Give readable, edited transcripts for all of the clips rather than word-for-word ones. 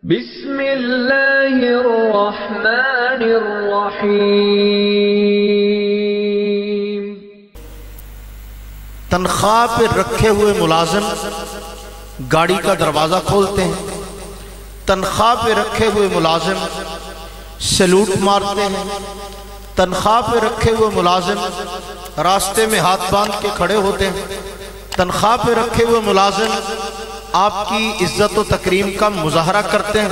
बिस्मिल्लाहिर्रहमानिर्रहीम। तनख्वाह पे रखे हुए मुलाजिम गाड़ी का दरवाज़ा खोलते हैं। तनख्वाह पे रखे हुए मुलाजिम सैल्यूट मारते हैं। तनख्वाह पे रखे हुए मुलाजिम रास्ते में हाथ बांध के खड़े होते हैं। तनख्वाह पे रखे हुए मुलाजिम आपकी इज्जत व तकरीम का मुजाहरा करते हैं।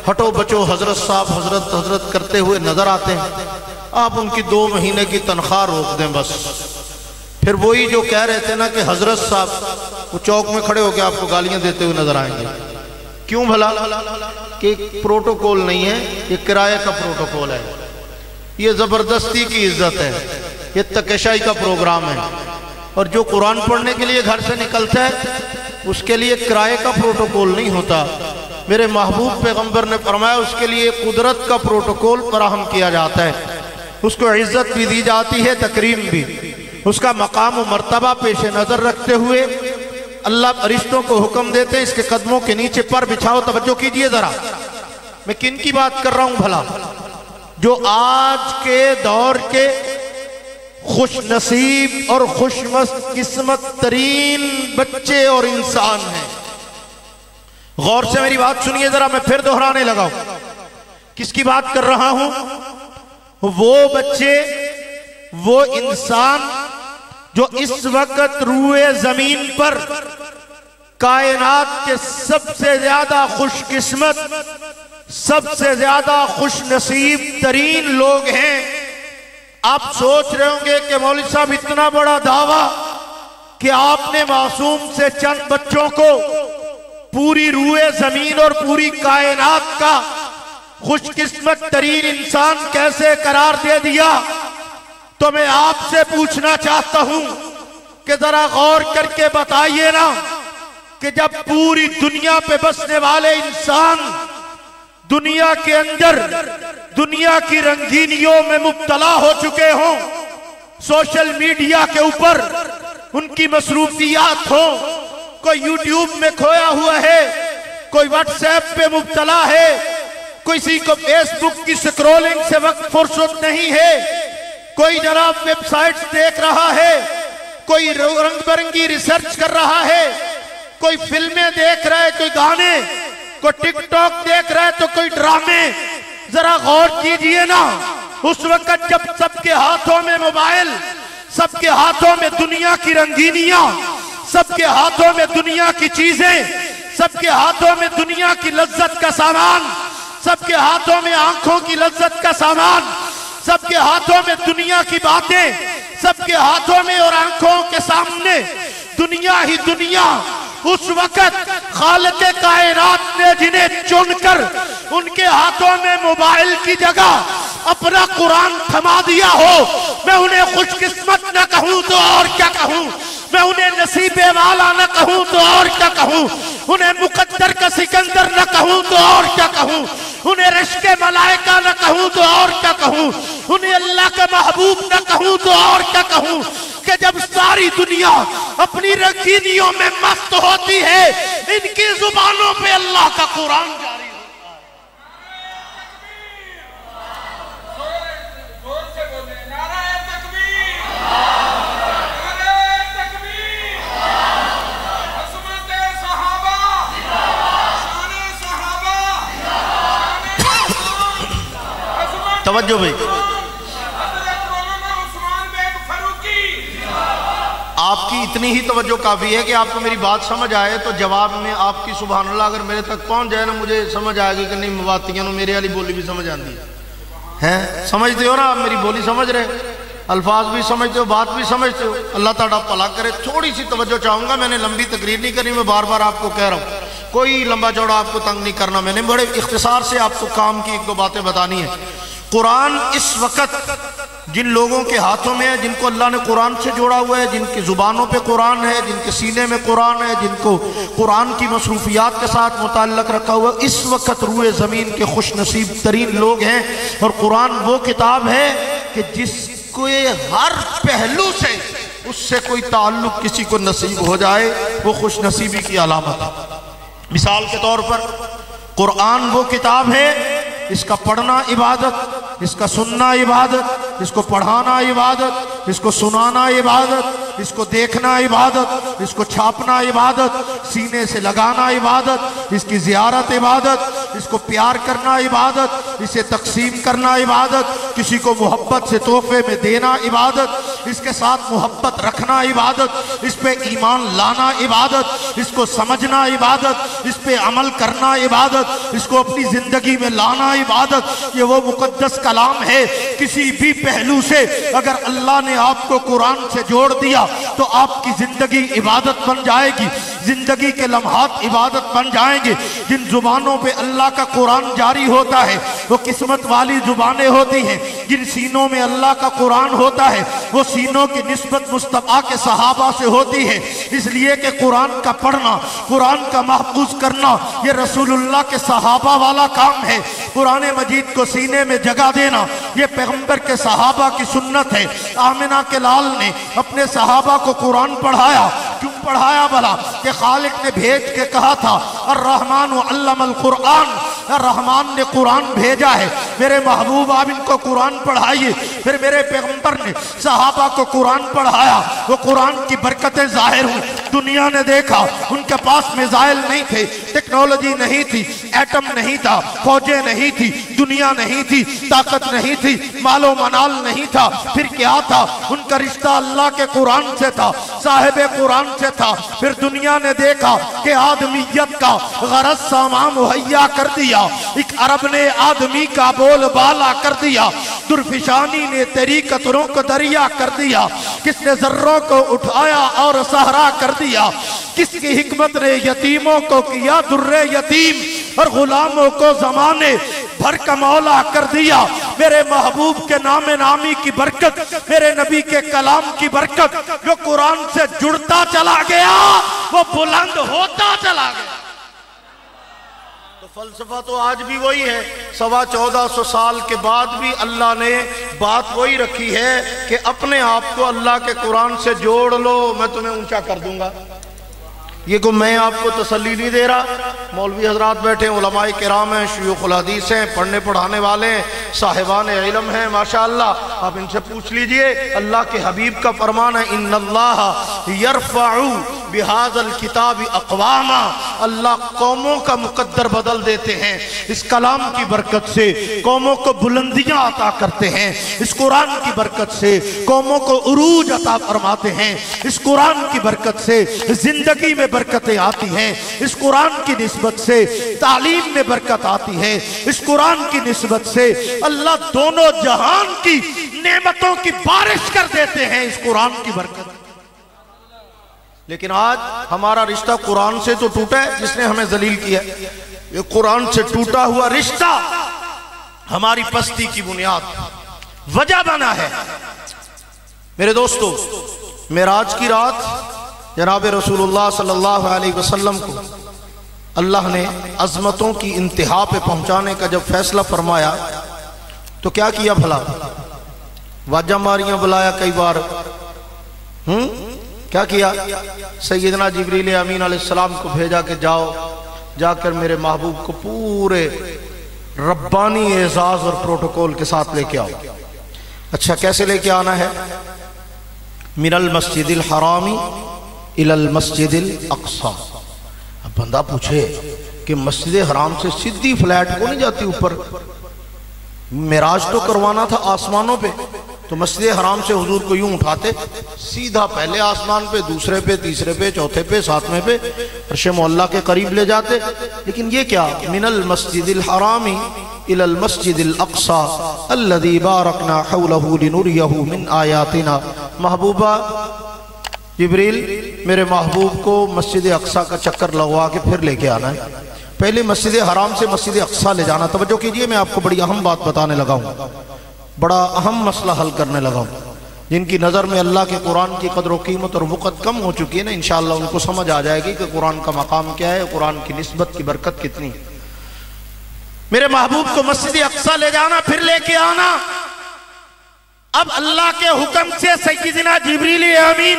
हटो बचो हजरत साहब हजरत हजरत करते हुए नजर आते हैं। आप उनकी 2 महीने की तनख्वाह रोक दें बस। फिर वही जो कह रहे थे ना कि हजरत साहब, वो चौक में खड़े होकर आपको गालियां देते हुए नजर आएंगे। क्यों भला? कि प्रोटोकॉल नहीं है, ये किराए का प्रोटोकॉल है, ये जबरदस्ती की इज्जत है, ये तकशाई का प्रोग्राम है। और जो कुरान पढ़ने के लिए घर से निकलता है उसके लिए किराए का प्रोटोकॉल नहीं होता। मेरे महबूब पैगंबर ने फरमाया उसके लिए कुदरत का प्रोटोकॉल फराहम किया जाता है। उसको इज्जत भी दी जाती है, तकरीम भी। उसका मकाम व मर्तबा पेश नजर रखते हुए अल्लाह फरिश्तों को हुक्म देते हैं इसके कदमों के नीचे पर बिछाओ। तवज्जो कीजिए जरा, मैं किन की बात कर रहा हूं भला? जो आज के दौर के खुश नसीब और खुशकिस्मत तरीन बच्चे और इंसान हैं। गौर से मेरी बात सुनिए जरा, मैं फिर दोहराने लगा हूं। किसकी बात कर रहा हूं? वो बच्चे, वो इंसान जो इस वक्त रूए जमीन पर कायनात के सबसे ज्यादा खुशकिस्मत, सबसे ज्यादा खुश नसीब तरीन लोग हैं। आप सोच रहे होंगे कि मौलवी साहब इतना बड़ा दावा कि आपने मासूम से चंद बच्चों को पूरी रूए जमीन और पूरी कायनात का खुशकिस्मत तरीन इंसान कैसे करार दे दिया। तो मैं आपसे पूछना चाहता हूं कि जरा गौर करके बताइए ना कि जब पूरी दुनिया पे बसने वाले इंसान दुनिया के अंदर दुनिया की रंगीनियों में मुब्तला हो चुके हों, सोशल मीडिया के ऊपर उनकी मसरूफियात हो, कोई यूट्यूब में खोया हुआ है, कोई व्हाट्सएप पे मुब्तला है, किसी को फेसबुक की स्क्रॉलिंग से वक्त फुर्सत नहीं है, कोई जनाब वेबसाइट्स देख रहा है, कोई रंग बिरंगी रिसर्च कर रहा है, कोई फिल्में देख रहा है, कोई गाने, कोई टिकटॉक देख रहा है, तो कोई ड्रामे। जरा गौर कीजिए ना, उस वक्त जब सबके हाथों में मोबाइल, सबके हाथों में दुनिया की रंगीनियां, सबके हाथों में दुनिया की चीजें, सबके हाथों में दुनिया की लज्जत का सामान, सबके हाथों में आंखों की लज्जत का सामान, सबके हाथों में दुनिया की बातें, सबके हाथों में और आंखों के सामने दुनिया ही दुनिया। उस वक्त खालिक़े कायनात ने जिन्हें चुनकर उनके हाथों में मोबाइल की जगह अपना कुरान थमा दिया हो, मैं उन्हें खुशकिस्मत न कहूं तो और क्या कहूं? मैं उन्हें नसीबे वाला न कहूं तो और क्या कहूं? उन्हें मुकद्दर का सिकंदर न कहूं तो और क्या कहूं? उन्हें रिश्के मलाइका न कहूं तो और क्या कहूं? उन्हें अल्लाह का महबूब न कहूं तो और क्या कहूं? कि जब सारी दुनिया अपनी रंगीनियों में मस्त होती है, इनकी जुबानों पे अल्लाह का कुरान जारी होता है। जोर से बोले, नारे तकबीर, नारे तकबीर, अज़मते सहाबा, शाने सहाबा, तवज्जो भाई, आपकी इतनी ही तवज्जो काफ़ी है कि आपको मेरी बात समझ आए। तो जवाब में आपकी सुभान अल्लाह अगर मेरे तक पहुंच जाए ना, मुझे समझ आएगी कि नहीं मवातियां मेरे वाली बोली भी समझ आती है। समझते हो ना आप? मेरी बोली समझ रहे, अल्फाज भी समझते हो, बात भी समझते हो। अल्लाह ताला भला करे। थोड़ी सी तवज्जो चाहूँगा, मैंने लंबी तकरीर नहीं करनी, मैं बार बार आपको कह रहा हूँ, कोई लंबा चौड़ा आपको तंग नहीं करना। मैंने बड़े इख्तिसार से आपको काम की 1-2 बातें बतानी है। कुरान इस वक्त जिन लोगों के हाथों में है, जिनको अल्लाह ने कुरान से जोड़ा हुआ है, जिनकी जुबानों पे कुरान है, जिनके सीने में कुरान है, जिनको कुरान की मसरूफियात के साथ मुताल्लक रखा हुआ, इस वक्त रूए ज़मीन के खुश नसीब तरीन लोग हैं। और कुरान वो किताब है कि जिसको हर पहलू से उससे कोई ताल्लुक किसी को नसीब हो जाए, वो खुश नसीबी की अलामत है। मिसाल के तौर पर कुरान वो किताब है, इसका पढ़ना इबादत, इसका सुनना इबादत, इसको पढ़ाना इबादत, इसको सुनाना इबादत, इसको देखना इबादत, इसको छापना इबादत, सीने से लगाना इबादत, इसकी ज़ियारत इबादत, इसको प्यार करना इबादत, इसे तकसीम करना इबादत, किसी को मोहब्बत से तोहफे में देना इबादत, इसके साथ मोहब्बत रखना इबादत, इस पे ईमान लाना इबादत, इसको समझना इबादत, इस पे अमल करना इबादत, इसको अपनी ज़िंदगी में लाना इबादत। ये वो मुकद्दस कलाम है। किसी भी पहलू से अगर अल्लाह ने आपको कुरान से जोड़ दिया तो आपकी जिंदगी इबादत बन जाएगी, जिंदगी के लम्हात इबादत बन जाएंगे। जिन जुबानों पे अल्लाह का कुरान जारी होता है वो किस्मत वाली जुबानें होती हैं। जिन सीनों में अल्लाह का कुरान होता है वो सीनों की निस्बत मुस्तफा के सहाबा से होती है। इसलिए कि कुरान का पढ़ना, कुरान का महफूज करना ये रसूलुल्लाह के सहाबा वाला काम है। कुरान मजीद को सीने में जगह देना ये पैगंबर के सहाबा की सुन्नत है। आमिना के लाल ने अपने सहाबा को कुरान पढ़ाया। क्यों पढ़ाया भला? कि खालिक ने भेज के कहा था अर्रहमान अल्लमल कुरान, रहमान ने कुरान भेजा है, मेरे महबूब आप इनको कुरान पढ़ाइए। फिर मेरे पैगंबर ने सहाबा को कुरान पढ़ाया, वो कुरान की बरकतें जाहिर हुई। दुनिया ने देखा उनके पास मिसाइल नहीं थे, टेक्नोलॉजी नहीं थी, एटम नहीं था, फौजें नहीं थी, दुनिया नहीं थी, ताकत नहीं थी, मालो मनाल नहीं था। फिर क्या था? उनका रिश्ता अल्लाह के कुरान से था, साहिब कुरान से था। फिर दुनिया ने देखा कि आदमियत का गरज सामान मुहैया कर दिया। एक अरब ने आदमी का बोल बाला कर दिया। दुर्फिशानी ने तेरी कतरों को दरिया कर दिया। किसने जर्रों को उठाया और सहरा कर दिया? किसकी हिकमत ने यतीमों को किया दुर्रे यतीम और गुलामों को जमाने भर का मौला कर दिया। मेरे महबूब के नामे नामी की बरकत, मेरे नबी के कलाम की बरकत, जो कुरान से जुड़ता चला गया वो बुलंद होता चला गया। तो फलसफा तो आज भी वही है। 1450 साल के बाद भी अल्लाह ने बात वही रखी है कि अपने आप को अल्लाह के कुरान से जोड़ लो, मैं तुम्हें ऊंचा कर दूंगा। ये को मैं आपको तसल्ली नहीं दे रहा। मौलवी हजरात बैठे, उलमाए किराम हैं, शयूखुल हदीस हैं, पढ़ने पढ़ाने वाले हैं, साहिबान इल्म हैं माशाअल्लाह। आप इनसे पूछ लीजिए। अल्लाह के हबीब का फरमान है इन्नल्लाह यरफ़उ बिहाज़ल किताबि अक़वामा, अल्लाह कौमों का मुकद्दर बदल देते हैं। इस कलाम की बरकत से कौमों को बुलंदियां अता करते हैं। इस कुरान की बरकत से कौमों को उरूज अता फरमाते हैं। इस कुरान की बरकत से जिंदगी में बरकतें आती हैं। इस कुरान की निस्बत से तालीम में बरकत आती है। इस कुरान की निस्बत से अल्लाह दोनों जहान की नेमतों की बारिश कर देते हैं इस कुरान की बरकत। लेकिन आज हमारा रिश्ता कुरान से तो टूटा है, जिसने हमें जलील किया। ये कुरान से टूटा हुआ रिश्ता हमारी पस्ती की बुनियाद वजह बना है। मेरे दोस्तों, मेराज की रात जनाब रसूलुल्लाह सल्लल्लाहु अलैहि वसल्लम को अल्लाह ने अजमतों की इंतहा पे पहुंचाने का जब फैसला फरमाया तो क्या किया भला? वाजा मारियां बुलाया कई बार। क्या किया? सैयदना जिब्रील अमीन अलैहिस्सलाम को भेजा कि जाओ, जाकर मेरे महबूब को पूरे रब्बानी एजाज और प्रोटोकॉल के साथ लेके आओ। अच्छा, कैसे लेके आना है? मिनल मस्जिदिल हरामी इलल मस्जिदिल अक्सा। अब बंदा पूछे कि मस्जिद हराम से सीधी फ्लैट को नहीं जाती ऊपर, मेराज तो करवाना था आसमानों पे, तो मस्जिद हराम से हुजूर को यूं उठाते सीधा पहले आसमान पे, दूसरे पे, तीसरे पे, चौथे पे, सातवें पे, अर्श मौला के करीब ले जाते। लेकिन ये क्या? मिनल मस्जिदिल हरामी इलल मस्जिदिल अक्सा अल्लज़ी बारकना हौलहू लिनुरियहू मिन आयातिना। महबूबा जिब्रील, मेरे महबूब को मस्जिद अक्सा का चक्कर लगवा के फिर लेके आना है। पहले मस्जिद हराम से मस्जिद अक्सा ले जाना। तवज्जो कीजिए, मैं आपको बड़ी अहम बात बताने लगा हूँ, बड़ा अहम मसला हल करने लगा हूँ। जिनकी नज़र में अल्लाह के कुरान की कदर व कीमत और वक़्त कम हो चुकी है ना, इंशाअल्लाह उनको समझ आ जाएगी कि कुरान का मकाम क्या है, कुरान की निस्बत की बरकत कितनी। मेरे महबूब को मस्जिद अक्सा ले जाना, फिर लेके आना। अब अल्लाह के हुक्म से सय्यदना जिब्रील अमीन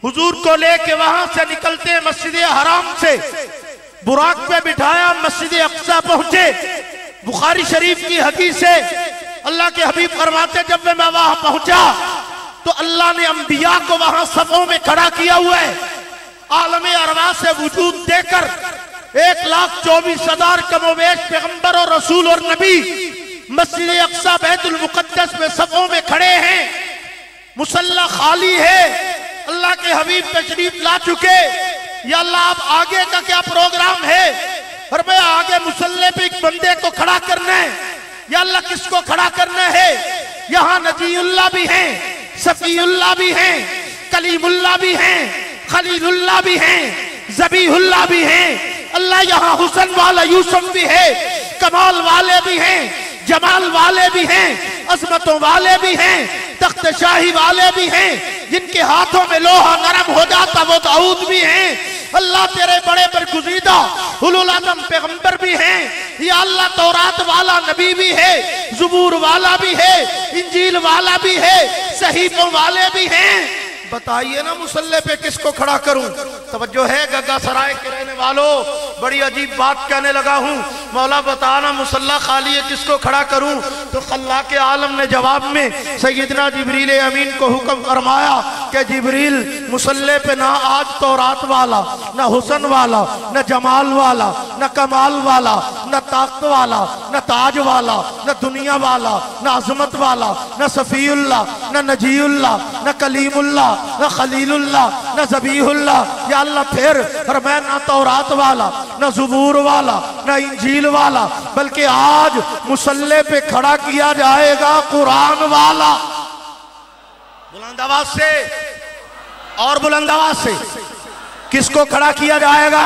हुजूर को लेके वहां से निकलते मस्जिद हराम से, बुराक पे बिठाया, मस्जिद अक्सा पहुंचे। बुखारी शरीफ की हदीस है, अल्लाह के हबीब फरमाते जब मैं वहां पहुंचा तो अल्लाह ने अंबिया को वहां सफों में खड़ा किया हुआ है। आलम अरवा से वजूद देकर 1,24,000 कमोवेश पैगंबर और रसूल और नबी मस्जिद अक्सा बैतुल मुकद्दस में सफों में खड़े हैं। मुसल्ला खाली है, अल्लाह के हबीब तशरीफ ला चुके। या अल्लाह आप आगे का क्या प्रोग्राम है? और मैं आगे मुसल्ले पे एक बंदे को खड़ा करना है। या अल्लाह किसको खड़ा करना है? यहाँ नजीउल्लाह भी हैं, सफीउल्लाह भी हैं, कलीमुल्लाह भी हैं, खलीलुल्लाह भी हैं, ज़बीहुल्लाह भी हैं। अल्लाह यहाँ हुसन वाला यूसुफ भी है, कमाल वाले भी हैं, जमाल वाले भी हैं, अजमतों वाले भी हैं, तख्त शाही वाले भी हैं। जिनके हाथों में लोहा नरम हो जाता वो दाऊद भी हैं। अल्लाह तेरे बड़े बरगुज़ीदा उलुल आज़म पैगंबर भी हैं। या अल्लाह तौरात वाला नबी भी है, ज़बूर वाला भी है, इंजील वाला भी है, सहीफों वाले भी हैं। बताइए ना मुसल्ले पे किसको खड़ा करूं? तवज्जो है गग्गा सराय के रहने वालों, बड़ी अजीब बात कहने लगा हूं। मौला बताना मुसल्ला खाली है, किसको खड़ा करूं? तो अल्लाह के आलम ने जवाब में सैयदना जिब्रील अमीन को हुक्म फरमाया कि जिब्रील मुसल्ले पे ना आज तौरात वाला, ना हुसन वाला, ना जमाल वाला, ना कमाल वाला, ना ताकत वाला, ना ताज वाला, ना दुनिया वाला, ना अजमत वाला, ना सफीउल्लाह, ना नजीउल्लाह, ना कलीमुल्लाह, ना खलीलुल्लाह, ना ज़बीहुल्लाह। या अल्लाह फिर और मैं ना तौरात वाला, ना ज़बूर वाला, ना इंजील वाला, बल्कि आज मुसल्ले पे खड़ा किया जाएगा कुरान वाला। बुलंद आवाज से और बुलंद आवाज से किसको खड़ा किया जाएगा?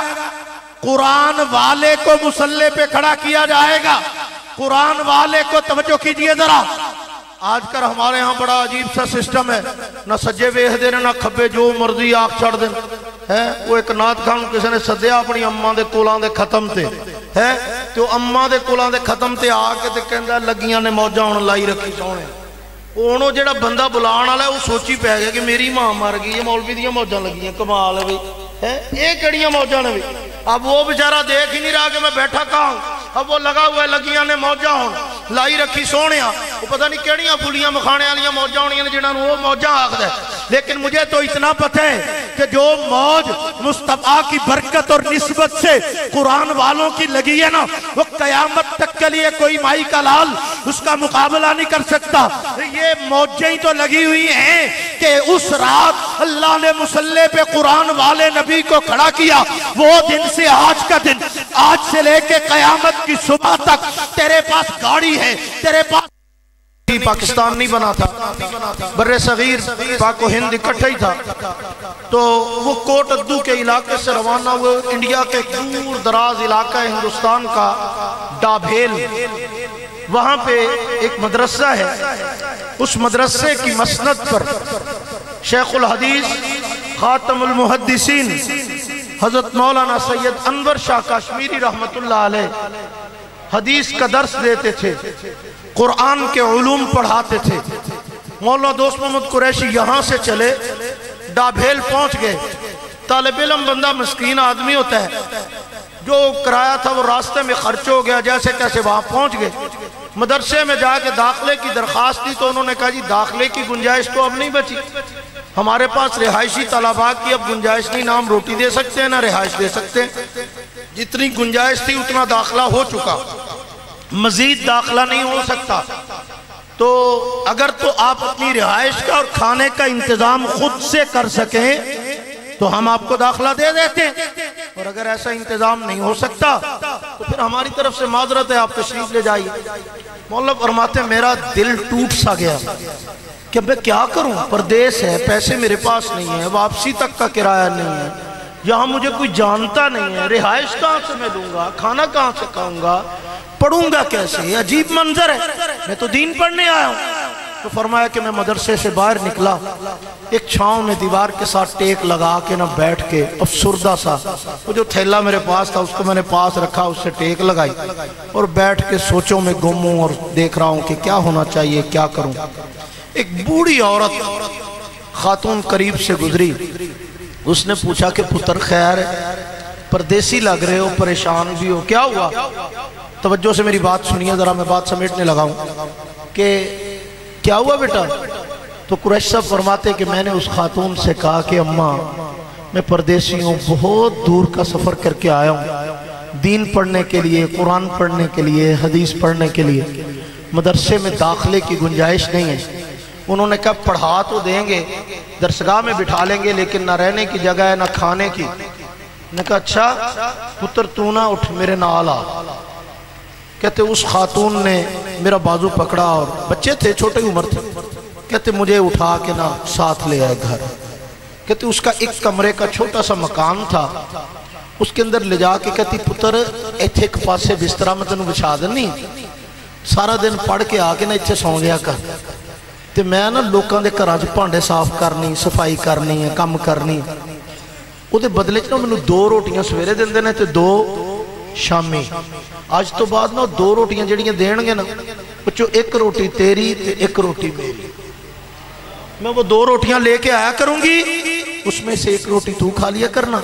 कुरान वाले को मुसल्ले पे खड़ा किया जाएगा। कुरान वाले को तवज्जो कीजिए जरा। आजकल हमारे यहाँ बड़ा अजीब सा सिस्टम है, ना सज्जे वेख दे ना खब्बे, जो मर्जी आख छड़ दे है। वो एक नात खान किसी ने सद्या अपनी अम्मा दे कोलां दे खत्म ते है, तो अम्मा दे कोलां दे खत्म ते आके ते कहंदा लगियां ने मौजा हुण लाई रखी सोहणे। हुण जेड़ा बंदा बुलाण वाला वो सोची पै गया कि मेरी मां मर गई है, मौलवी दियां मौजां लगियां, कमाल है भाई है, ये केड़ियां मौजां ने भाई। अब वो बेचारा देख ही नहीं रहा कि मैं बैठा कहाँ हूं। अब वो लगा हुआ है लगियां ने मौजा हुण लाई रखी सोहणिया, वो पता नहीं केड़ियां फुलियां मखाने वालियां मौजा होनियां ने जिन्हां नूं वो मौजा आखदा है। लेकिन मुझे तो इतना पता है कि जो मौज मुस्तफा की बरकत और निस्बत से कुरान वालों की लगी है ना, वो कयामत तक के लिए कोई माई का लाल उसका मुकाबला नहीं कर सकता। ये मौजें ही तो लगी हुई हैं कि उस रात अल्लाह ने मुसल्ले पे कुरान वाले नबी को खड़ा किया। वो दिन से आज का दिन, आज से लेके कयामत की सुबह तक तेरे पास गाड़ी है, तेरे पास पाकिस्तान नहीं बना था, बर्रे सगीर पाको हिंद इकट्ठा ही था। तो वो कोट अद्दू के इलाके से रवाना हुए, इंडिया के दूर दराज इलाका है हिंदुस्तान का, डाभेल, वहां पे एक मदरसा है। उस मदरसे की मसनद पर शेखुल हदीस खातमुल मुहद्दिसीन हजरत मौलाना सैयद अनवर शाह कश्मीरी रहमतुल्लाह अलैह हदीस का दर्स देते थे, कुरान के उलूम पढ़ाते थे। मौलाना दोस्त मोहम्मद कुरैशी यहाँ से चले, डाभेल पहुँच गए। तालिब इल्म बंदा मस्कीन आदमी होता है, जो किराया था वो रास्ते में खर्च हो गया, जैसे कैसे वहाँ पहुँच गए। मदरसे में जाके दाखिले की दरख्वास्त दी तो उन्होंने कहा जी दाखिले की गुंजाइश तो अब नहीं बची, हमारे पास रिहायशी तलबा की अब गुंजाइश नहीं, ना हम रोटी दे सकते हैं ना रिहाइश दे सकते हैं। जितनी गुंजाइश थी उतना दाखिला हो चुका, मजीद दाखिला नहीं हो सकता। तो अगर तो आप अपनी रिहाइश का और खाने का इंतजाम खुद से कर सकें तो हम आपको दाखिला दे देते हैं, और अगर ऐसा इंतजाम नहीं हो सकता तो फिर हमारी तरफ से माजरत है, आप तशरीफ ले जाइए। मौला फरमाते मेरा दिल टूट सा गया कि मैं क्या करूं, परदेश है, पैसे मेरे पास नहीं है, वापसी तक का किराया नहीं है, यहाँ मुझे कोई जानता नहीं है, रिहाइश कहाँ से मैं दूंगा, खाना कहाँ से खाऊंगा, पढ़ूंगा कैसे, अजीब मंजर है, मैं तो दीन पढ़ने आया हूँ। तो फरमाया कि मैं मदरसे से बाहर निकला, एक छांव में दीवार के साथ टेक लगा के ना बैठ के अफसुर्दा सा, वो जो थैला मेरे पास था उसको मैंने पास रखा, उससे टेक लगाई और बैठ के सोचों में गुम हूं और देख रहा हूँ कि क्या होना चाहिए, क्या करूँ। एक बूढ़ी औरत खातून करीब से गुजरी, उसने पूछा कि पुत्र खैर है? परदेसी लग रहे हो, परेशान भी हो, क्या हुआ? तवज्जो से मेरी बात सुनिए ज़रा, मैं बात समेटने लगा हूँ कि क्या हुआ बेटा? तो कुरैश साहब फरमाते कि मैंने उस खातून से कहा कि अम्मा मैं परदेसी हूँ, बहुत दूर का सफ़र करके आया हूँ दीन पढ़ने के लिए, कुरान पढ़ने के लिए, हदीस पढ़ने के लिए, मदरसे में दाखिले की गुंजाइश नहीं है। उन्होंने कहा पढ़ा तो देंगे, दरसगाह में बिठा लेंगे, लेकिन ना रहने की जगह है ना खाने की। ने कहा अच्छा पुत्र तू ना उठ, मेरे नाल आ। कहते उस खातून ने मेरा बाजू पकड़ा, और बच्चे थे, छोटे उम्र थे, कहते मुझे उठा के ना साथ ले आए घर। कहते उसका एक कमरे का छोटा सा मकान था, उसके अंदर ले जाके कहती पुत्र इत्थे एक पासे बिस्तरा मैं तेन बिछा देनी, सारा दिन पढ़ के आके ना इत्थे सौ गया कर, ते मैं ना लोगों के घर भांडे साफ करनी, सफाई करनी है, काम करनी, उहदे बदले च ना मैनू 2 रोटियां सवेरे देंदे ने ते 2 शामी। अज तो बाद ना 2 रोटियां जड़ियां देणगे ना, बच्चों 1 रोटी तेरी ते 1 रोटी मेरी। मैं वो 2 रोटियां लेके आया करूंगी, उसमें से 1 रोटी तू खा लिया करना,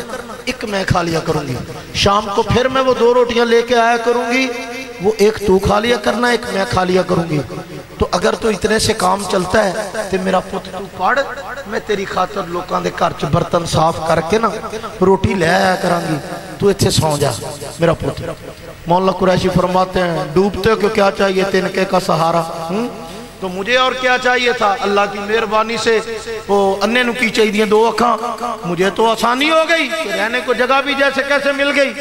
1 मैं खा लिया करूंगी। शाम को फिर मैं वो 2 रोटियां लेके आया करूंगी, वो 1 तू खा लिया करना, 1 मैं खा लिया करूंगी। तो अगर तो इतने से काम चलता है तो मेरा पुत्र तू पढ़, मैं तेरी खातर लोगों के घर च बर्तन साफ करके ना रोटी ले आया करांगी, तू इत्थे सौ जा मेरा पुत्र। मौलाना कुरैशी फरमाते हैं डूबते को क्या चाहिए तिनके का सहारा, तो मुझे और क्या चाहिए था? अल्लाह की मेहरबानी से वो अन्य नु की चाहिए 2 आँख, मुझे तो आसानी हो गई, रहने को जगह भी जैसे कैसे मिल गई,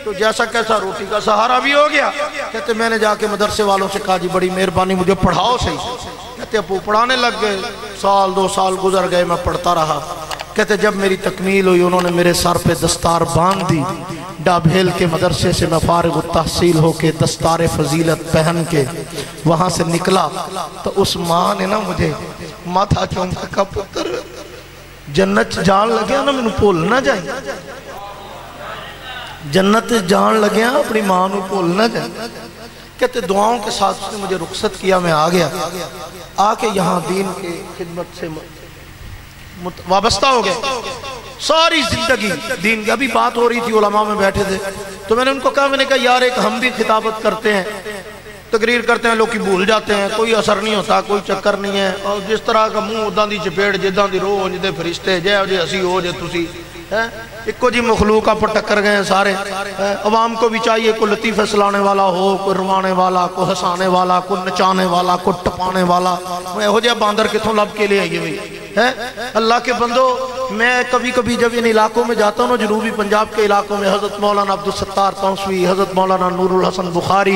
तो जैसा कैसा रोटी का सहारा भी हो गया। कहते मैंने जाके मदरसे वालों से कहा जी बड़ी मेहरबानी मुझे पढ़ाओ सही। कहते अब वो पढ़ाने लग गए, 1-2 साल गुजर गए, मैं पढ़ता रहा। कहते जब मेरी तकमील हुई उन्होंने मेरे सर पे दस्तार बांध दी, डाभेल के मदरसे से मैं फारिग तहसील होके दस्तार फजीलत पहन के वहाँ से निकला, तो उस माँ ने ना मुझे माथा चूमा का पुत्र जन्नत जान लगे ना, मैनू भुल ना जाए, जन्नत जान लगे अपनी माँ नू भुल ना जाए। कहते दुआओं के साथ उसने मुझे रुखसत किया, मैं आ गया, आके यहाँ दीन के खिदमत से वाबस्ता हो गए। सारी जिंदगी दीन की, अभी बात हो रही थी उलमा में बैठे थे, तो मैंने उनको कहा, मैंने कहा यार एक हम भी खिताबत करते हैं, तकरीर करते हैं, लोग भूल जाते हैं, कोई असर नहीं होता, कोई चक्कर नहीं है, और जिस तरह का मुंह उदा की चपेट जिदा की रोह उंजदे फरिश्ते, जय जे असी हो जे तुसी है इको जी मखलूक आप टक्कर गए सारे। अवाम को भी चाहिए कोई लतीफ़े सुनाने वाला हो, कोई रवाने वाला, कोई हंसाने वाला, कोई नचाने वाला, कोई टपाने वाला। यहो जिहा बांदर कितों लब के ले आइए भाई है अल्लाह के बंदो। मैं कभी कभी जब इन इलाकों में जाता हूँ ना, जनूबी पंजाब के इलाकों में, हज़रत मौलाना अब्दुल सत्तार तौसवी, हज़रत मौलाना नूरुल हसन बुखारी,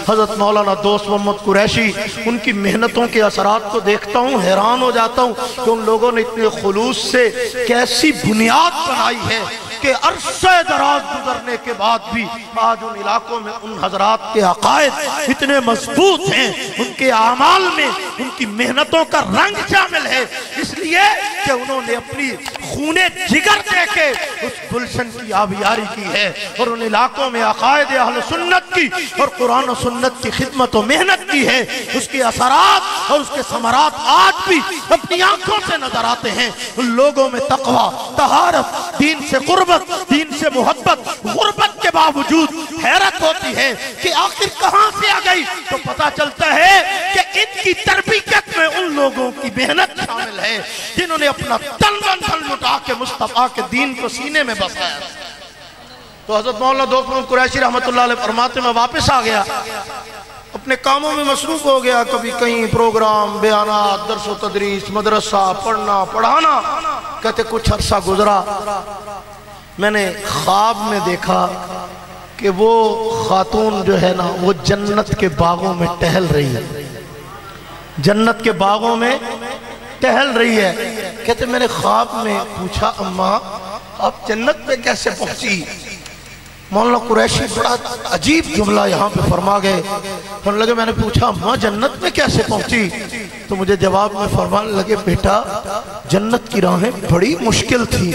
हज़रत मौलाना दोस्त मोहम्मद कुरैशी, उनकी मेहनतों के असरात को देखता हूँ, हैरान हो जाता हूँ कि उन लोगों ने इतने खुलूस से कैसी बुनियाद बनाई है कि अरसे दराज गुजरने के बाद भी आज उन इलाकों में उन हजरात के अकायद इतने मजबूत हैं, उनके आमाल में उनकी मेहनतों का रंग शामिल है, इसलिए कि उन्होंने अपनी खूने जिगर देके उस गुलशन की आबियारी की है और उन इलाकों में अकायद अहले सुन्नत की और कुरान और सुन्नत की खिदमत और मेहनत की है। उसके असरात और उसके समरात आज भी अपनी आंखों से नजर आते हैं। उन लोगों में तकवा, तहारत, दीन से कुर्बत, दीन से मोहब्बत, गुर्बत के बावजूद हैरत होती है कि आखिर कहां से आ गई। तो पता चलता है कि इनकी तरबियत में उन लोगों की मेहनत शामिल है जिन्होंने अपना तन मन धन लुटा के मुस्तफा के दीन को सीने में बसाया। तो हजरत मौलाना दोस्त मोहम्मद कुरैशी रहमतुल्लाह अलैह फरमाते मैं वापस आ गया, अपने कामों में मसरूफ हो गया, कभी कहीं प्रोग्राम, बयानात, दर्स व तदरीस, मदरसा, पढ़ना पढ़ाना। कहते कुछ अरसा गुजरा, मैंने ख्वाब में देखा कि वो खातून जो है ना वो जन्नत के बागों में टहल रही है, जन्नत के बागों में टहल रही है। कहते मैंने ख्वाब में पूछा अम्मा आप जन्नत में कैसे पहुंची? मौलाना कुरैशी बड़ा अजीब जुमला यहाँ पे फरमा गए, फरमाने लगे मैंने पूछा अम्मा जन्नत में कैसे पहुंची? तो मुझे जवाब में फरमाने लगे बेटा जन्नत की राहें बड़ी मुश्किल थी,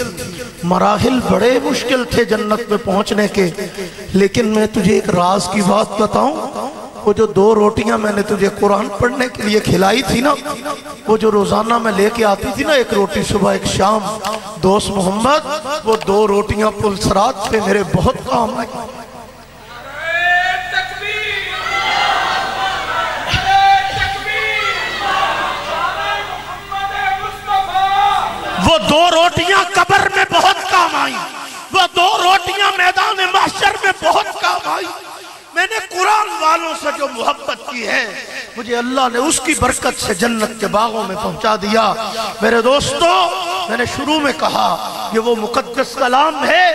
मराहिल बड़े मुश्किल थे जन्नत में पहुंचने के, लेकिन मैं तुझे एक राज की बात बताऊं, वो जो 2 रोटियां मैंने तुझे कुरान पढ़ने के लिए खिलाई थी ना, वो जो रोजाना मैं लेके आती थी ना, 1 रोटी सुबह 1 शाम, दोस्त मोहम्मद, वो 2 रोटियां पुलसरात पे मेरे बहुत काम आई। वो 2 रोटियां कब्र में बहुत काम आई, वो 2 रोटियां मैदान महशर में बहुत काम आई। मैंने कुरान वालों से जो मोहब्बत की है, मुझे अल्लाह ने उसकी बरकत से जन्नत के बागों में पहुंचा दिया। मेरे दोस्तों, मैंने शुरू में कहा ये वो मुकद्दस कलाम है,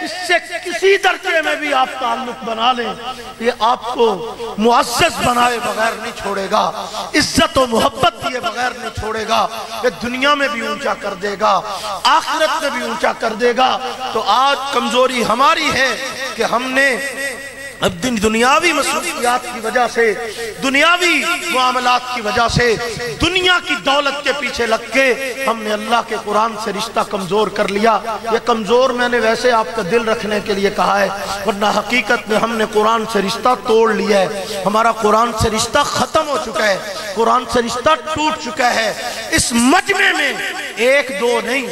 इससे किसी दर्जे में भी आप ताल्लुक बना लें, ये आपको मुअज़्ज़ज़ बनाए बगैर नहीं छोड़ेगा, इज्जत और मोहब्बत दिए बगैर नहीं छोड़ेगा। ये दुनिया में भी ऊंचा कर देगा, आखिरत में भी ऊंचा कर देगा। तो आज कमजोरी हमारी है कि हमने अब दुनियावी मसरूफियात की वजह से, दुनियावी मामलात की वजह से, दुनिया की दौलत के पीछे लग के हमने अल्लाह के कुरान से रिश्ता कमजोर कर लिया। ये कमजोर मैंने वैसे आपका दिल रखने के लिए कहा है, वरना हकीकत में हमने कुरान से रिश्ता तोड़ लिया है। हमारा कुरान से रिश्ता खत्म हो चुका है, कुरान से रिश्ता टूट चुका है। इस मजमे में 1-2 नहीं,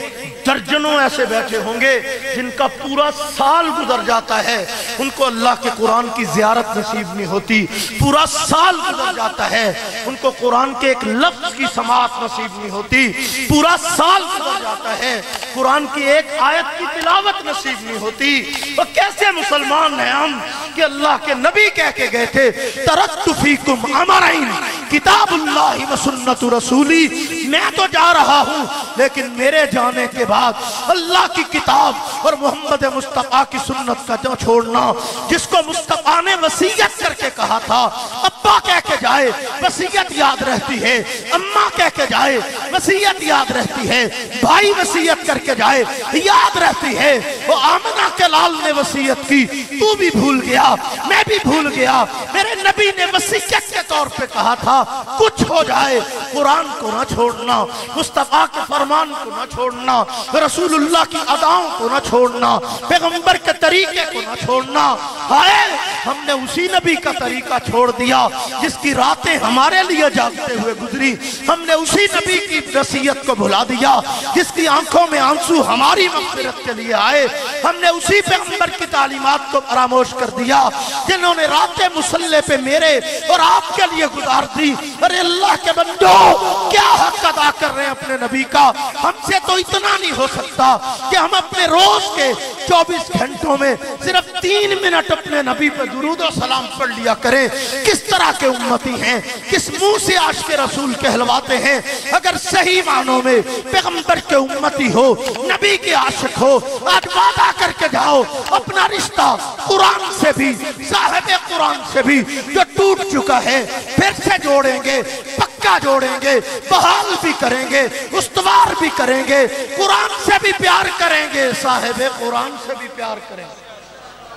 दर्जनों ऐसे बैठे होंगे जिनका पूरा साल गुजर जाता है, उनको अल्लाह के कुरान की ज़ियारत नसीब नहीं होती। पूरा साल गुजर जाता है, उनको कुरान के एक लफ्ज की समाअत नसीब नहीं होती। पूरा साल गुजर जाता है, कुरान की एक आयत की तिलावत नसीब नहीं होती। तो कैसे मुसलमान हैं हम कि अल्लाह के नबी कह के गए थे, तरक्तु फीकुम अमरैन किताबुल्लाहि व सुन्नतु रसूली। मैं तो जा रहा हूँ, लेकिन मेरे जाने के बाद अल्लाह की किताब और मोहम्मद मुस्तफा की सुन्नत का न छोड़ना। जिसको मुस्तफा ने वसीयत करके कहा था, अब्बा कह के जाए वसीयत याद रहती है, अम्मा कह के जाए वसीयत याद रहती है, भाई वसीयत करके जाए याद रहती है। वो आमना के लाल ने वसीयत की, तू भी भूल गया, मैं भी भूल गया। मेरे नबी ने वसीयत के तौर पे कहा था, कुछ हो जाए कुरान को ना छोड़ना, मुस्तफा के फरमान को ना छोड़ना, रसूलुल्लाह की अदाओं को ना छोड़ना, पैगंबर के तरीके को ना छोड़ना। हाय, हमने उसी नबी का तरीका छोड़ दिया जिसकी रातें हमारे लिए जागते हुए गुजरी। हमने उसी नबी की वसीयत को भुला दिया जिसकी आंखों में आंसू हमारी मग़फ़िरत के लिए आए। हमने उसी पैगंबर की तालीमात को फरामोश कर दिया जिन्होंने रातें मुसल्ले पे मेरे और आपके लिए गुजार दी। अरे अल्लाह के बंदो, क्या हक अदा कर रहे हैं अपने नबी का। हमसे तो इतना नहीं हो सकता कि हम अपने रोज के 24 घंटों में सिर्फ 3 मिनट अपने नबी पे दुरूद और सलाम पढ़ लिया करें। किस तरह के उम्मती हैं, किस मुंह से आशिक़े रसूल कहलवाते हैं। अगर सही मानों में पैगंबर के उम्मती हो, नबी के आशिक हो, आज वादा करके जाओ अपना रिश्ता कुरान से भी, साहिब कुरान से भी जो टूट चुका है, फिर से जोड़ेंगे, पक्का जोड़ेंगे, बहाल भी करेंगे, उस्तवार भी करेंगे, कुरान से भी प्यार करेंगे, साहिब कुरान से भी प्यार करेंगे।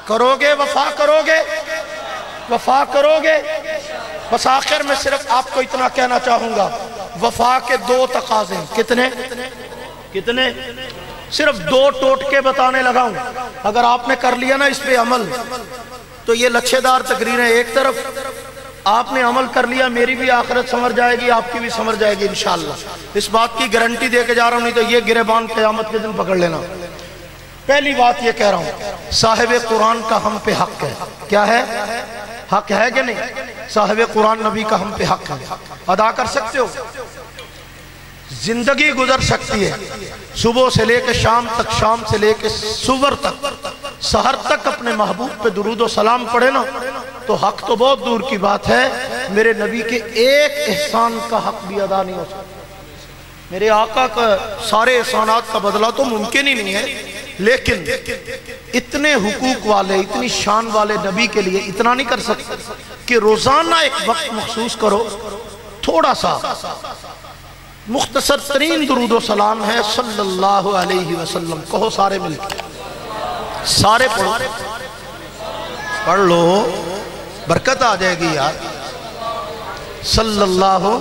करोगे, वफा करोगे, वफा करोगे। बस आखिर में सिर्फ आपको इतना कहना चाहूंगा, वफा के 2 तकाजे। कितने कितने? सिर्फ 2 टोटके बताने लगा हूं। अगर आपने कर लिया ना इस पे अमल, तो ये लच्छेदार तकरीरें एक तरफ, आपने अमल कर लिया, मेरी भी आखिरत समझ जाएगी, आपकी भी समझ जाएगी इंशाअल्लाह। इस बात की गारंटी दे के जा रहा हूं, नहीं तो ये गिरेबान क़यामत के दिन पकड़ लेना। पहली बात ये कह रहा हूं, साहिब कुरान का हम पे हक है। क्या है? हक है कि नहीं? साहिब कुरान नबी का हम पे हक है। अदा कर सकते हो? जिंदगी गुजर सकती है, सुबह से लेकर शाम तक, शाम से लेकर सुबह तक, सहर तक अपने महबूब पे दुरूद और सलाम पढ़े ना, तो हक तो बहुत दूर की बात है, मेरे नबी के एक एहसान का हक भी अदा नहीं हो सकता। मेरे आका का सारे एहसानात का बदला तो मुमकिन ही नहीं है, लेकिन इतने हुकूक वाले, इतनी शान वाले नबी के लिए इतना नहीं कर सकते कि रोजाना एक वक्त मखसूस करो, थोड़ा सा मुख्तसर तरीन दुरूद और सलाम है सल्लल्लाहु अलैहि वसल्लम। कहो सारे मिलकर, सारे पढ़ो, पढ़ लो, बरकत आ जाएगी यार। सल्लल्लाहु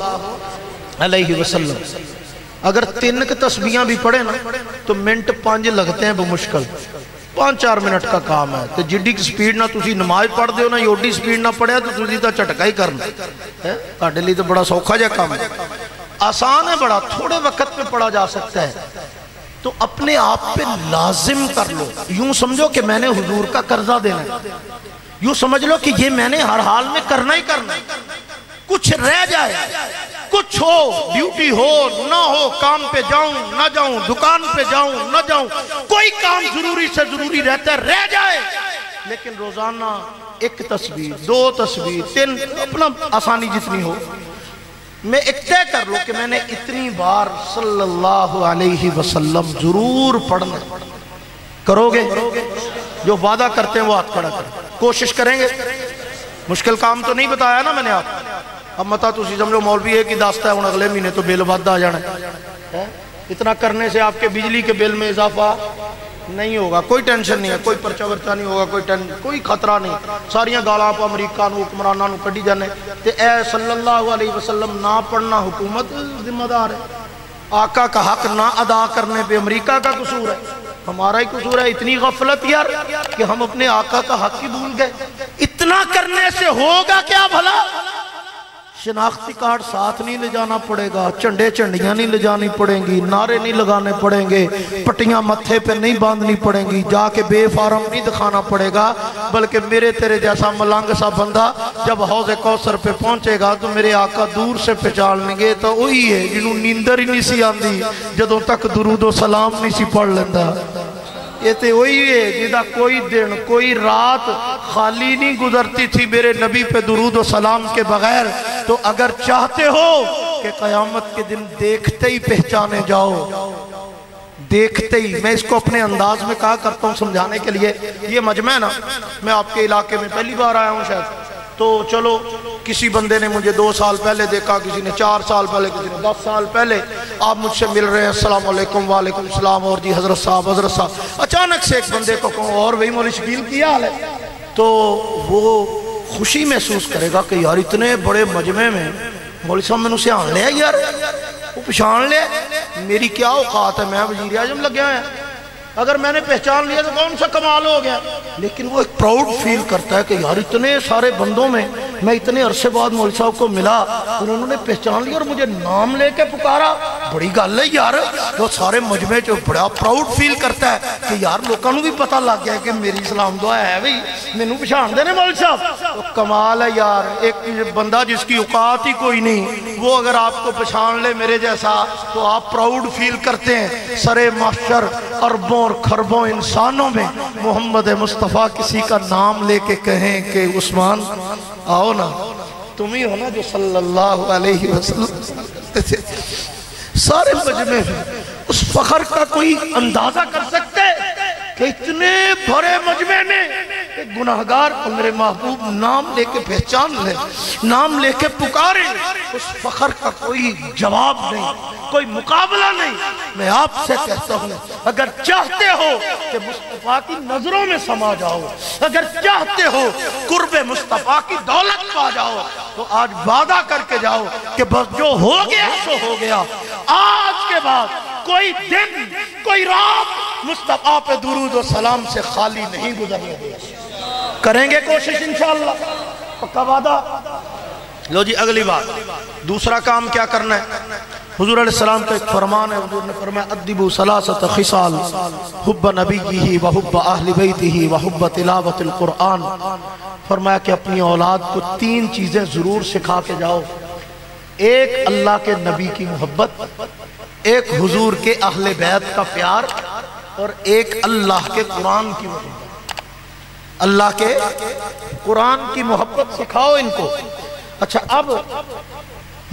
अलैहि वसल्लम। अगर 3 तस्बीहां भी पढ़े ना तो मिनट 5 लगते हैं बमुश्किल। 5-4 मिनट का काम है। तो जिड्डी स्पीड ना तुसी नमाज पढ़ते हो ना ओडी स्पीड ना पढ़िया तो तुसी तो झटका ही करना है। तुहाडे लिए तो बड़ा सौखा जिहा काम है, आसान है बड़ा, थोड़े वक्त में पढ़ा जा सकता है। तो अपने आप पे लाजिम कर लो, यूं समझो कि मैंने हुजूर का कर्जा देना है, यूं समझ लो कि ये मैंने हर हाल में करना ही करना है। कुछ रह जाए, कुछ हो, ड्यूटी हो ना हो, काम पे जाऊं ना जाऊं, दुकान पे जाऊं ना जाऊं, कोई काम जरूरी से जरूरी रहता है, रह जाए, लेकिन रोजाना 1 तस्बीह 2 तस्बीह 3, अपना आसानी जितनी हो, मैं एक तय कर लो कि मैंने इतनी बार सल्लल्लाहु अलैहि वसल्लम जरूर पढ़ना। करोगे? जो वादा करते हैं वो हाथ खड़ा करें, कोशिश करेंगे। मुश्किल काम तो नहीं बताया ना मैंने आप। अब मता तुसी समझो मौलवी है कि दास्ता है हूँ अगले महीने तो बिल वादा आ जाना है। इतना करने से आपके बिजली के बिल में इजाफा नहीं होगा, कोई टेंशन नहीं है, कोई पर्चा वर्चा नहीं होगा, कोई खतरा नहीं। सारिया गाला आप अमरीका हुक्मराना कढ़ी जाने ते ए सल्लल्लाहु अलैहि वसल्लम ना पढ़ना हुकूमत जिम्मेदार है। आका का हक ना अदा करने पे अमरीका का कसूर है, हमारा ही कसूर है। इतनी गफलत यार कि हम अपने आका का हक ही भूल गए। इतना करने से होगा क्या भला? शनाख्ती कार्ड साथ नहीं ले जाना पड़ेगा, झंडे झंडियां नहीं ले जानी पड़ेंगी, नारे नहीं लगाने पड़ेंगे, पट्टियां मत्थे पे नहीं बांधनी पड़ेंगी, जाके बेफारम नहीं दिखाना पड़ेगा, बल्कि मेरे तेरे जैसा मलंग सा बंदा जब हौज़े कौसर पे पहुंचेगा तो मेरे आका दूर से पहचान लेंगे तो वही है जिन्हों नींदर ही नहीं सी आती जदों तक दुरूदो सलाम नहीं सी पढ़ लेंदा। ये तो वही है जिदा कोई दिन कोई रात खाली नहीं गुजरती थी मेरे नबी पे दुरूद व सलाम के बगैर। तो अगर चाहते हो कि क़यामत के दिन देखते ही पहचाने जाओ, देखते ही, मैं इसको अपने अंदाज में कहा करता हूँ समझाने के लिए। ये मजमा है ना, मैं आपके इलाके में पहली बार आया हूँ शायद, तो चलो किसी बंदे ने मुझे 2 साल पहले देखा, किसी ने 4 साल पहले, किसी ने 10 साल पहले, आप मुझसे मिल रहे हैं, अस्सलाम वालेकुम, वालेकुम सलाम, और जी हजरत साहब। अचानक से एक बंदे को कहूँ और वही मौलवी शकील क्या हाल है, तो वो खुशी महसूस करेगा कि यार इतने बड़े मजमे में मौलवी साहब मैंने सियान लिया यार, वो पहचान लिया, मेरी क्या औकात है, मैं वजीर आजम लग गया है। अगर मैंने पहचान लिया तो कौन सा कमाल हो गया। लेकिन वो एक प्राउड फील करता है कि यार इतने सारे बंदों में मैं इतने अरसे बाद मौलवी साहब को मिला और उन्होंने पहचान लिया और मुझे नाम लेके पुकारा, बड़ी गल है यार। तो सारे मजमे च बड़ा प्राउड फील करता है कि यार लोगों को भी पता लग गया कि मेरी सलाम दुआ है भाई, मैनू पछाणदे ने मौलवी साहब। तो कमाल है यार, एक बंदा जिसकी औकात ही कोई नहीं वो अगर आपको पछाण ले मेरे जैसा तो आप प्राउड फील करते हैं। सरे माशर अरबों और खरबों इंसानों में मोहम्मद मुस्तफ़ा किसी का नाम लेके कहें कि उस्मान आओ ना, तुम ही हो ना जो सल्लल्लाहु अलैहि वसल्लम। सारे मजमे में उस फखर का कोई अंदाजा कर सकते कि इतने बड़े मजमे में एक गुनाहगार को मेरे महबूब नाम लेके पहचान ले, नाम लेके पुकारे, उस फखर का कोई जवाब नहीं, कोई मुकाबला नहीं। मैं आपसे कहता हूँ अगर चाहते हो कि मुस्तफ़ा की नजरों में समा जाओ, अगर चाहते हो कुर्बे मुस्तफ़ा की दौलत पा जाओ, तो आज वादा करके जाओ कि बस जो हो गया सो हो गया। आज के बाद कोई दिन कोई रात मुस्तफ़ा पे दुरूद व सलाम से खाली नहीं गुजरने देंगे। करेंगे कोशिश इंशाअल्लाह, पक्का वादा। लो जी अगली बात, दूसरा काम क्या करना है। हुजूर अलैहिस्सलाम का एक फरमान है, हुजूर ने फरमाया अद्दिबु सलासत खिसाल हुब्ब नबीही व हुब्ब अहले बैतिही व हुब्ब तिलावतिल कुरान। फरमाया कि अपनी औलाद को 3 चीजें जरूर सिखा के जाओ। एक अल्लाह के नबी की मोहब्बत, एक हुजूर के अहले बैत का प्यार, और एक अल्लाह के कुरान की मोहब्बत। अल्लाह के कुरान की मोहब्बत सिखाओ इनको। अच्छा, अब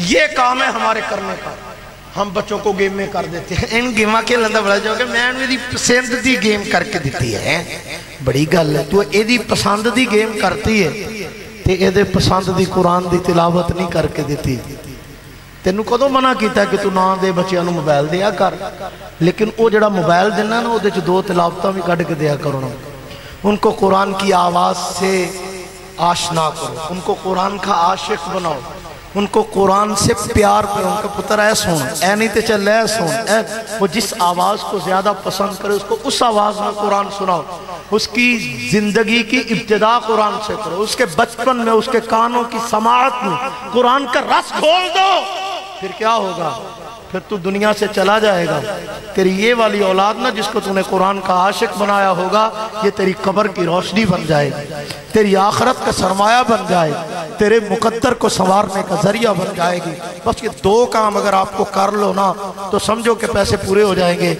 ये काम है हमारे करने का। हम बच्चों को गेम में कर देते हैं, इन गेम खेलने का बड़ा जो मैं मेरी पसंद की गेम करके दी है। बड़ी गल है, तू एदी पसंद की गेम करती है तो ये पसंद की कुरान की तिलावत नहीं करके दी। तेनू कदों मना किया कि तू ना दे बच्चों मोबाइल दिया कर, लेकिन वो जड़ा मोबाइल देना ना वो 2 तिलावत भी कढ़ के दिया करो ना। उनको कुरान की आवाज़ से आशना करो, उनको कुरान का आशिक बनाओ, उनको कुरान से प्यार पे उनका पुत्र है सुन ऐ नहीं तो चल है सुन ऐ। वो जिस आवाज़ को ज़्यादा पसंद करे उसको उस आवाज़ में कुरान सुनाओ। उसकी ज़िंदगी की इब्तिदा कुरान से करो। उसके बचपन में उसके कानों की समाअत में कुरान का रस खोल दो। फिर क्या होगा? फिर तू दुनिया से चला जाएगा। तेरी ये वाली औलाद ना जिसको तूने कुरान का आशिक बनाया होगा, ये तेरी कब्र की रोशनी बन जाएगी, तेरी आखिरत का सरमाया बन जाएगी, तेरे मुकद्दर को संवारने का जरिया बन जाएगी। बस ये दो काम अगर आपको कर लो ना तो समझो कि पैसे पूरे हो जाएंगे।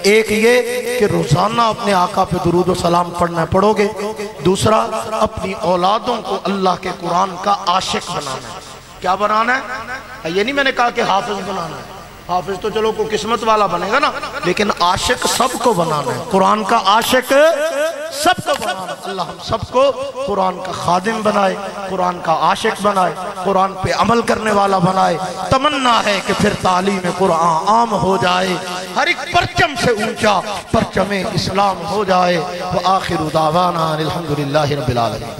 एक ये कि रोजाना अपने आका पे दुरूद व सलाम पढ़ना पढ़ोगे। दूसरा, अपनी औलादों को अल्लाह के कुरान का आशिक बनाना है। क्या बनाना है? ये नहीं मैंने कहा कि हाफिज बनाना है। हाफिज तो चलो को किस्मत वाला बनेगा ना, लेकिन आशिक सबको बनाना है। कुरान का आशिक सबको बनाना। अल्लाह हम सबको कुरान का खादिम बनाए, कुरान का आशिक बनाए, कुरान पे अमल करने वाला बनाए। तमन्ना है कि फिर तालीम कुरान आम हो जाए, हर एक परचम से ऊंचा परचम इस्लाम हो जाए। व आखिर दावाना अल्हम्दुलिल्लाहि रब्बिल आलमीन।